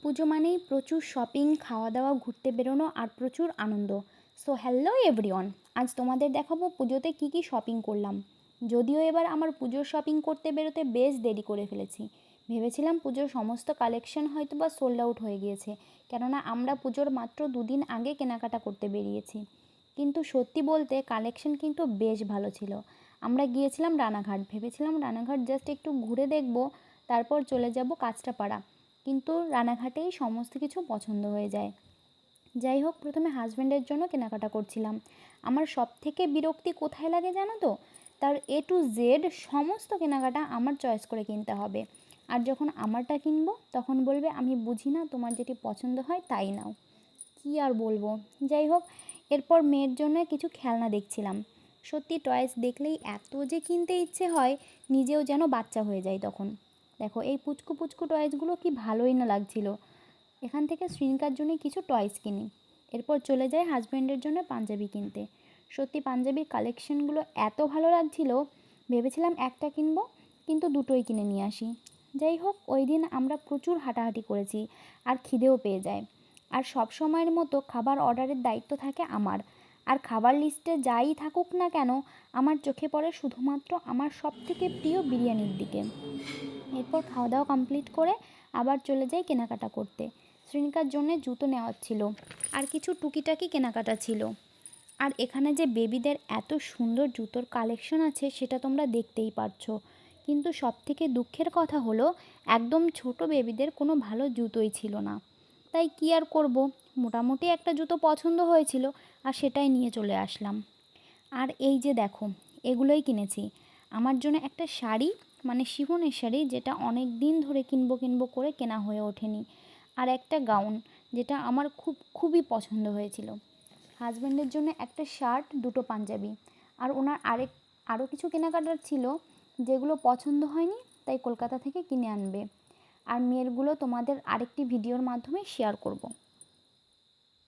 পুজো মানেই প্রচুর শপিং, খাওয়া দাওয়া, ঘুরতে বেরোনো আর প্রচুর আনন্দ। সো হ্যালো এভরিওয়ান, আজ তোমাদের দেখাবো পুজোতে কী কী শপিং করলাম। যদিও এবার আমার পুজোর শপিং করতে বেরোতে বেশ দেরি করে ফেলেছি। ভেবেছিলাম পুজোর সমস্ত কালেকশন হয়তো বা সোল্ড আউট হয়ে গিয়েছে, কেননা আমরা পুজোর মাত্র দুদিন আগে কেনাকাটা করতে বেরিয়েছি। কিন্তু সত্যি বলতে কালেকশন কিন্তু বেশ ভালো ছিল। আমরা গিয়েছিলাম রানাঘাট, ভেবেছিলাম রানাঘাট জাস্ট একটু ঘুরে দেখব, তারপর চলে যাব কাঁচরাপাড়া। কিন্তু রানাঘাটেই সমস্ত কিছু পছন্দ হয়ে যায়। যাই হোক, প্রথমে হাজব্যান্ডের জন্য কেনাকাটা করছিলাম। আমার সবথেকে বিরক্তি কোথায় লাগে জানো তো? তার এ টু জেড সমস্ত কেনাকাটা আমার চয়েস করে কিনতে হবে। আর যখন আমারটা কিনবো তখন বলবে আমি বুঝি না, তোমার যেটি পছন্দ হয় তাই নাও। কী আর বলবো। যাই হোক, এরপর মেয়ের জন্য কিছু খেলনা দেখছিলাম। সত্যি টয়েস দেখলেই এত যে কিনতে ইচ্ছে হয়, নিজেও যেন বাচ্চা হয়ে যায় তখন। দেখো এই পুচকু পুচকু টয়েসগুলো কি ভালোই না লাগছিল। এখান থেকে শ্রীনিকার জন্য কিছু টয়েস কিনি। এরপর চলে যাই হাজব্যান্ডের জন্য পাঞ্জাবি কিনতে। সত্যি পাঞ্জাবির কালেকশনগুলো এত ভালো লাগছিল, ভেবেছিলাম একটা কিনবো, কিন্তু দুটোই কিনে নিয়ে আসি। যাই হোক, ওই দিন আমরা প্রচুর হাঁটাহাঁটি করেছি আর খিদেও পেয়ে যায়। আর সব সময়ের মতো খাবার অর্ডারের দায়িত্ব থাকে আমার। আর খাবার লিস্টে যাই থাকুক না কেন, আমার চোখে পড়ে শুধুমাত্র আমার সবথেকে প্রিয় বিরিয়ানির দিকে। এরপর খাওয়া দাওয়া কমপ্লিট করে আবার চলে যাই কেনাকাটা করতে। শ্রীনিকার জন্য জুতো নেওয়ার ছিল, আর কিছু টুকিটাকি কেনাকাটা ছিল। আর এখানে যে বেবিদের এত সুন্দর জুতোর কালেকশন আছে সেটা তোমরা দেখতেই পারছো। কিন্তু সবথেকে দুঃখের কথা হলো, একদম ছোট বেবিদের কোনো ভালো জুতোই ছিল না। তাই কী আর করব, মোটামুটি একটা জুতো পছন্দ হয়েছিল আর সেটাই নিয়ে চলে আসলাম। আর এই যে দেখো, এগুলোই কিনেছি। আমার জন্য একটা শাড়ি, মানে শিফনের শাড়ি, যেটা অনেক দিন ধরে কিনবো কিনবো করে কেনা হয়ে ওঠেনি। আর একটা গাউন, যেটা আমার খুবই পছন্দ হয়েছিল। হাজব্যান্ডের জন্য একটা শার্ট, দুটো পাঞ্জাবি। আর ওনার আরও কিছু কেনাকাটার ছিল, যেগুলো পছন্দ হয়নি, তাই কলকাতা থেকে কিনে আনবে। আর মেয়েরগুলো তোমাদের আরেকটি ভিডিওর মাধ্যমে শেয়ার করব।